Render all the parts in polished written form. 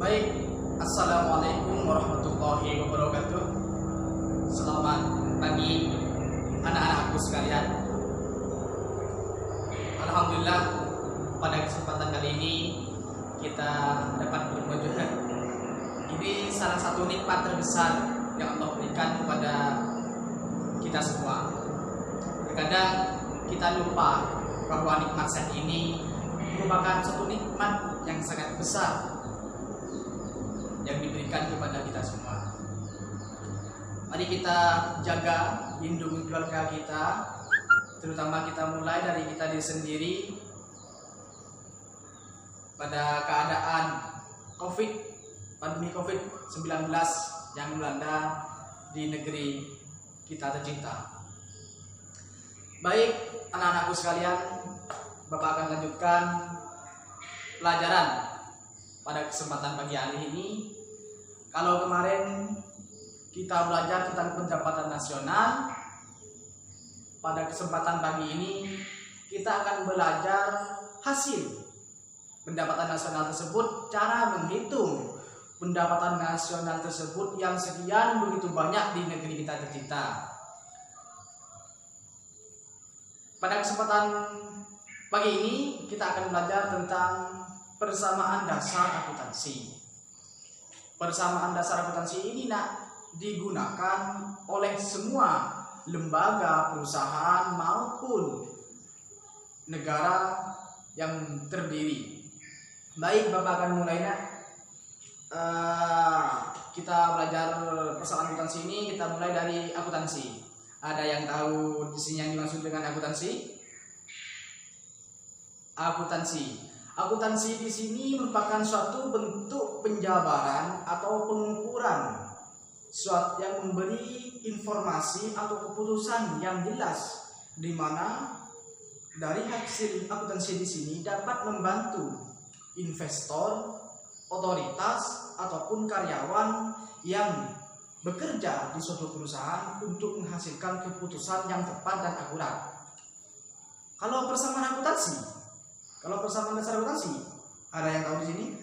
Baik, Assalamualaikum warahmatullahi wabarakatuh. Selamat pagi anak-anakku sekalian. Alhamdulillah, pada kesempatan kali ini kita dapat berwujud. Ini salah satu nikmat terbesar yang Allah berikan kepada kita semua. Terkadang kita lupa bahwa nikmat sehat ini merupakan satu nikmat yang sangat besar yang diberikan kepada kita semua. Mari kita jaga, lindungi keluarga kita, terutama kita mulai dari kita diri sendiri pada keadaan pandemi COVID-19 yang melanda di negeri kita tercinta. Baik, anak-anakku sekalian, Bapak akan lanjutkan pelajaran pada kesempatan pagi hari ini. Kalau kemarin kita belajar tentang pendapatan nasional, pada kesempatan pagi ini kita akan belajar hasil pendapatan nasional tersebut, cara menghitung pendapatan nasional tersebut yang sekian begitu banyak di negeri kita tercinta. Pada kesempatan pagi ini kita akan belajar tentang persamaan dasar akuntansi. Persamaan dasar akuntansi ini digunakan oleh semua lembaga, perusahaan maupun negara yang terdiri. Baik, Bapak akan mulai kita belajar persamaan akuntansi ini. Kita mulai dari akuntansi. Ada yang tahu di sini yang dimaksud dengan akuntansi? Akuntansi di sini merupakan suatu bentuk penjabaran atau pengukuran suatu yang memberi informasi atau keputusan yang jelas, di mana dari hasil akuntansi di sini dapat membantu investor, otoritas ataupun karyawan yang bekerja di suatu perusahaan untuk menghasilkan keputusan yang tepat dan akurat. Kalau persamaan dasar akuntansi, ada yang tahu di sini?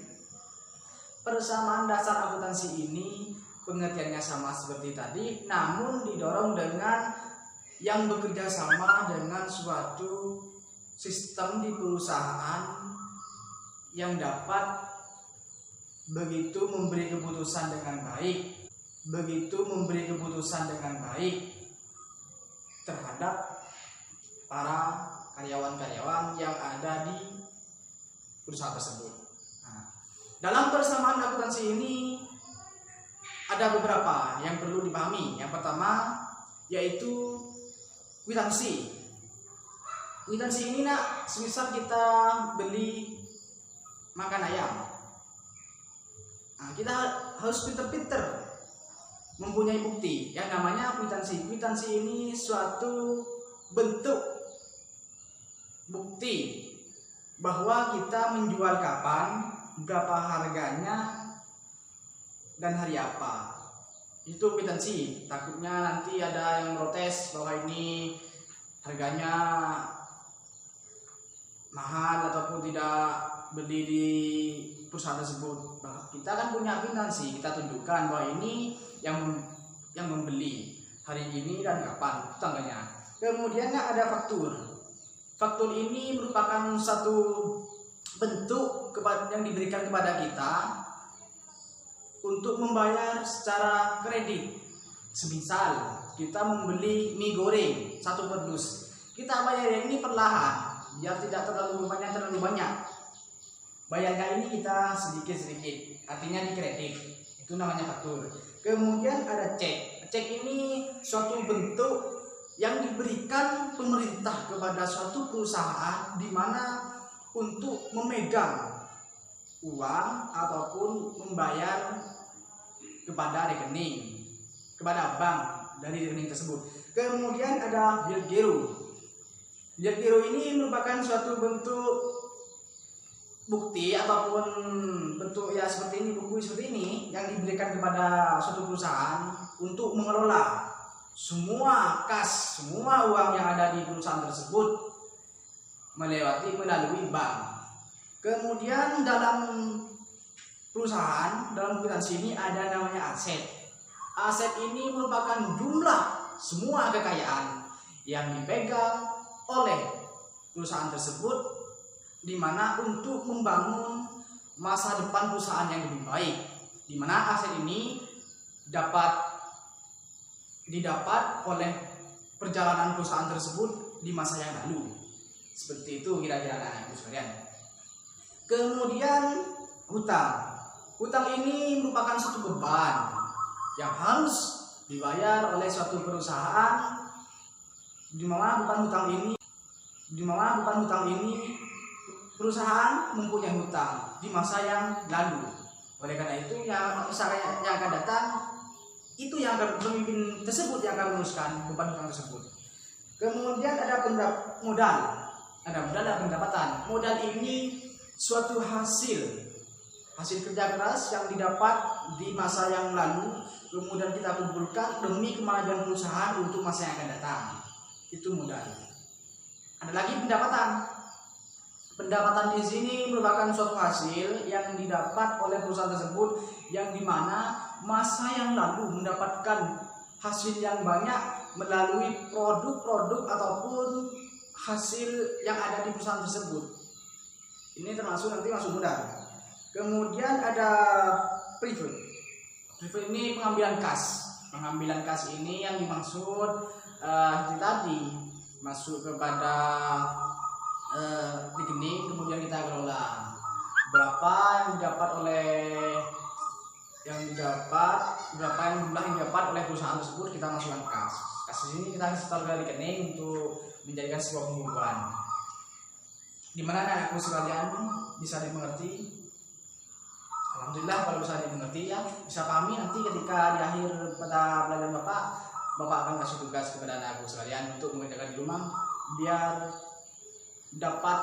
Persamaan dasar akuntansi ini pengertiannya sama seperti tadi, namun didorong dengan yang bekerja sama dengan suatu sistem di perusahaan yang dapat begitu memberi keputusan dengan baik terhadap para karyawan-karyawan yang ada di perusahaan tersebut. Dalam persamaan akuntansi ini ada beberapa yang perlu dipahami. Yang pertama yaitu kwitansi. Kwitansi ini semisal kita beli makan ayam, kita harus pinter-pinter mempunyai bukti yang namanya kwitansi. Kwitansi ini suatu bentuk bukti bahwa kita menjual kapan, berapa harganya, dan hari apa. Itu kwitansi. Takutnya nanti ada yang protes bahwa ini harganya mahal ataupun tidak beli di perusahaan tersebut. Kita kan punya kwitansi, kita tunjukkan bahwa ini yang membeli hari ini dan kapan tanggalnya. Kemudian ada faktur. Faktur ini merupakan satu bentuk yang diberikan kepada kita untuk membayar secara kredit. Semisal kita membeli mie goreng 1 kardus, kita bayar ini perlahan biar tidak terlalu banyak. Bayarnya ini kita sedikit-sedikit, artinya dikredit. Itu namanya faktur. Kemudian ada cek. Cek ini suatu bentuk yang diberikan pemerintah kepada suatu perusahaan di mana untuk memegang uang ataupun membayar kepada rekening, kepada bank dari rekening tersebut. Kemudian ada bill giro. Bill giro ini merupakan suatu bentuk bukti ataupun bentuk seperti ini, buku seperti ini yang diberikan kepada suatu perusahaan untuk mengelola semua uang yang ada di perusahaan tersebut melalui bank. Kemudian dalam perusahaan dalam kwitansi ini ada namanya aset. Aset ini merupakan jumlah semua kekayaan yang dipegang oleh perusahaan tersebut, di mana untuk membangun masa depan perusahaan yang lebih baik, di mana aset ini didapat oleh perjalanan perusahaan tersebut di masa yang lalu. Seperti itu kira-kira anak-anakku sekalian. Kemudian hutang. Hutang ini merupakan suatu beban yang harus dibayar oleh suatu perusahaan, di mana beban hutang ini perusahaan mempunyai hutang di masa yang lalu. Oleh karena itu yang akan datang itu yang akan pemimpin tersebut yang akan meneruskan beban hutang tersebut. Kemudian ada modal. Ada modal dan pendapatan. Modal ini suatu hasil kerja keras yang didapat di masa yang lalu, kemudian kita kumpulkan demi kemajuan perusahaan untuk masa yang akan datang. Itu modal. Ada lagi pendapatan. Pendapatan di sini merupakan suatu hasil yang didapat oleh perusahaan tersebut, yang dimana masa yang lalu mendapatkan hasil yang banyak melalui produk-produk ataupun hasil yang ada di perusahaan tersebut. Ini termasuk nanti masuk modal. Kemudian ada preferred. Preferred ini pengambilan kas. Pengambilan kas ini yang dimaksud tadi masuk kepada rekening, kemudian kita kelola. Berapa yang didapat berapa yang jumlah yang didapat oleh perusahaan tersebut, kita masukkan kas. Kas ini kita setor ke rekening untuk menjadikan sebuah pembukuan. Di mana anakku sekalian bisa dimengerti? Alhamdulillah kalau bisa dimengerti ya, bisa pahami. Nanti ketika di akhir pada pelajaran Bapak akan kasih tugas kepada anakku sekalian untuk mengerjakan di rumah, biar dapat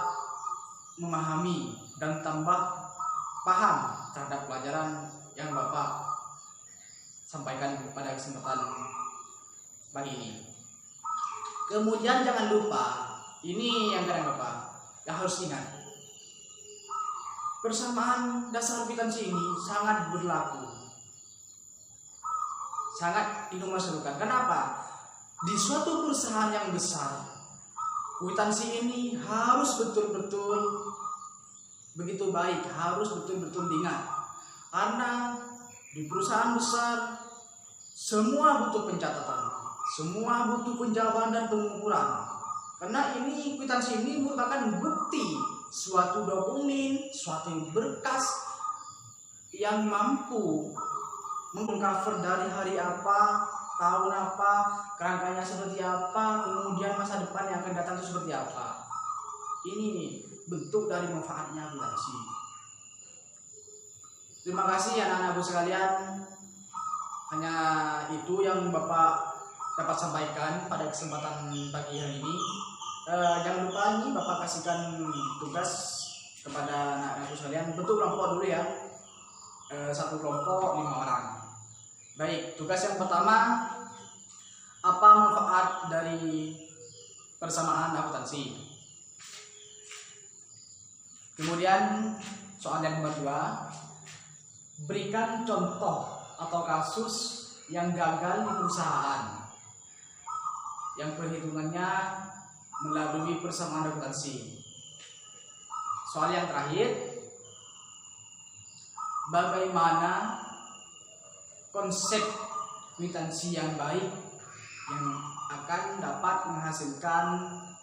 memahami dan tambah paham terhadap pelajaran yang Bapak sampaikan pada kesempatan pagi ini. Kemudian jangan lupa, ini yang kadang Bapak yang harus ingat, persamaan dasar kwitansi ini sangat berlaku, sangat dinomorserukan. Kenapa? Di suatu perusahaan yang besar, kwitansi ini harus betul-betul begitu baik, harus betul-betul diingat. Karena di perusahaan besar semua butuh pencatatan, semua butuh penjawaban dan pengukuran. Karena ini kwitansi ini merupakan bukti, suatu dokumen, suatu berkas yang mampu mengcover dari hari apa, tahun apa, kerangkanya seperti apa, kemudian masa depan yang akan datang itu seperti apa. Ini bentuk dari manfaatnya kwitansi. Terima kasih anak-anakku sekalian. Hanya itu yang Bapak dapat sampaikan pada kesempatan pagi hari ini. Jangan lupa ini Bapak kasihkan tugas kepada anak-anakku sekalian. Bentuk kelompok dulu ya. Satu kelompok 5 orang. Baik, tugas yang pertama, apa manfaat dari persamaan akuntansi? Kemudian soal yang kedua, berikan contoh atau kasus yang gagal di perusahaan yang perhitungannya melalui persamaan akuntansi. Soal yang terakhir, bagaimana konsep kwitansi yang baik yang akan dapat menghasilkan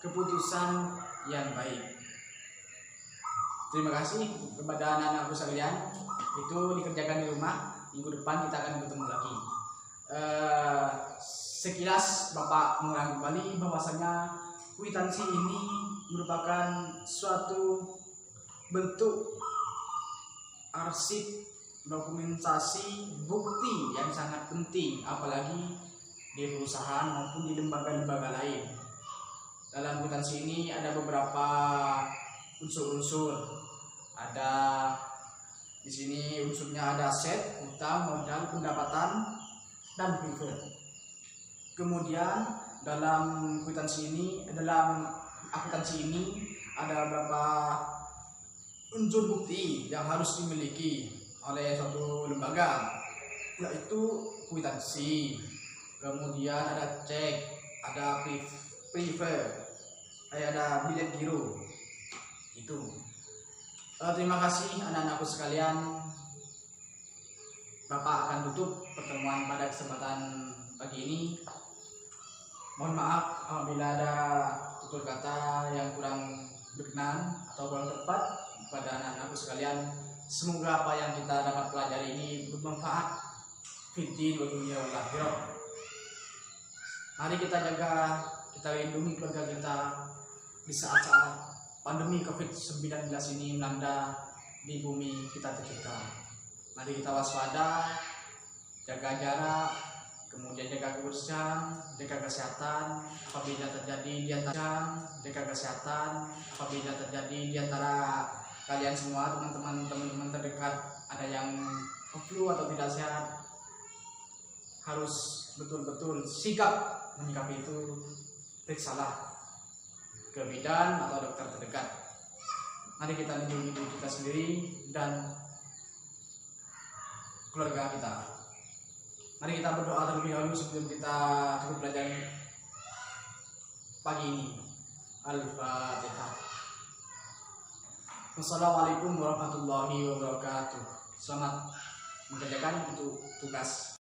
keputusan yang baik. Terima kasih kepada anak-anakku sekalian. Itu dikerjakan di rumah. Minggu depan kita akan bertemu lagi. Sekilas Bapak mengulang kembali bahwasanya kwitansi ini merupakan suatu bentuk arsip, dokumentasi, bukti yang sangat penting, apalagi di perusahaan maupun di lembaga-lembaga lain. Dalam kwitansi ini ada beberapa unsur-unsur. Ada di sini unsurnya ada aset, hutang, modal, pendapatan, dan preferred. Kemudian dalam kwitansi ini, dalam akuntansi ini ada beberapa unsur bukti yang harus dimiliki. oleh suatu lembaga, yaitu kwitansi, kemudian ada cek, ada prefer, ada bilet giro. Itu. Terima kasih anak-anakku sekalian. Bapak akan tutup pertemuan pada kesempatan pagi ini. Mohon maaf apabila ada tutur kata yang kurang berkenan atau kurang tepat kepada anak-anakku sekalian. Semoga apa yang kita dapat pelajari ini bermanfaat fid-din wa dunya wal akhirah. Mari kita jaga, kita lindungi keluarga kita di saat-saat pandemi COVID-19 ini melanda di bumi kita tercinta. Mari kita waspada, jaga jarak, kemudian jaga kebersihan, jaga kesehatan. Apabila terjadi di antara kalian semua, teman-teman terdekat, ada yang flu atau tidak sehat, harus betul-betul sikap menyikapi itu. Periksalah ke bidan atau dokter terdekat. Mari kita lindungi diri kita sendiri dan keluarga kita. Mari kita berdoa terlebih dahulu sebelum kita cukup belajar pagi ini. Al-Fatihah. Wassalamualaikum warahmatullahi wabarakatuh. Selamat mengerjakan untuk tugas